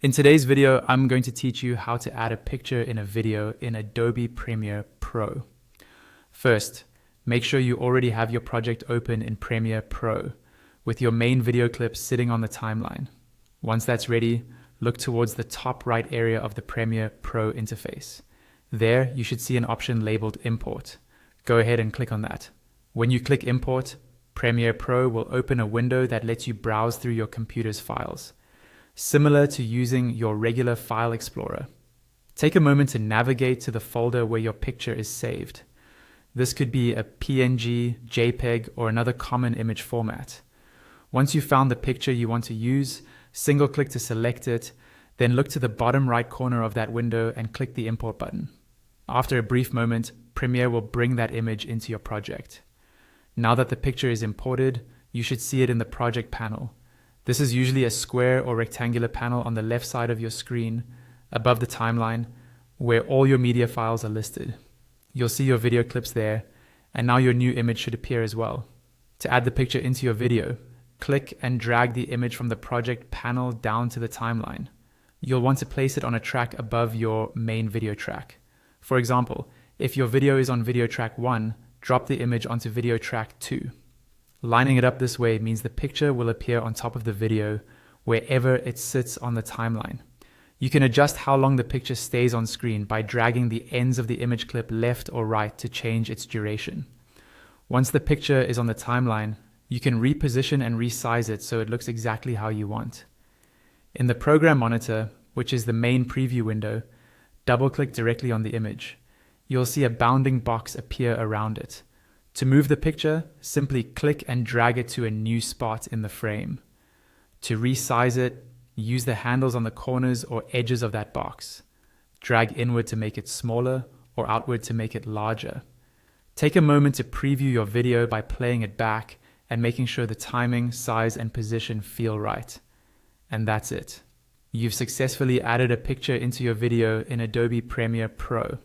In today's video, I'm going to teach you how to add a picture in a video in Adobe Premiere Pro. First, make sure you already have your project open in Premiere Pro with your main video clip sitting on the timeline. Once that's ready, look towards the top right area of the Premiere Pro interface. There, you should see an option labeled Import. Go ahead and click on that. When you click Import, Premiere Pro will open a window that lets you browse through your computer's files, similar to using your regular file explorer. Take a moment to navigate to the folder where your picture is saved. This could be a PNG, JPEG, or another common image format. Once you've found the picture you want to use, single-click to select it, then look to the bottom right corner of that window and click the Import button. After a brief moment, Premiere will bring that image into your project. Now that the picture is imported, you should see it in the project panel. This is usually a square or rectangular panel on the left side of your screen, above the timeline, where all your media files are listed. You'll see your video clips there, and now your new image should appear as well. To add the picture into your video, click and drag the image from the project panel down to the timeline. You'll want to place it on a track above your main video track. For example, if your video is on video track 1, drop the image onto video track 2. Lining it up this way means the picture will appear on top of the video wherever it sits on the timeline. You can adjust how long the picture stays on screen by dragging the ends of the image clip left or right to change its duration. Once the picture is on the timeline, you can reposition and resize it so it looks exactly how you want. In the program monitor, which is the main preview window, double-click directly on the image. You'll see a bounding box appear around it. To move the picture, simply click and drag it to a new spot in the frame. To resize it, use the handles on the corners or edges of that box. Drag inward to make it smaller or outward to make it larger. Take a moment to preview your video by playing it back and making sure the timing, size, and position feel right. And that's it. You've successfully added a picture into your video in Adobe Premiere Pro.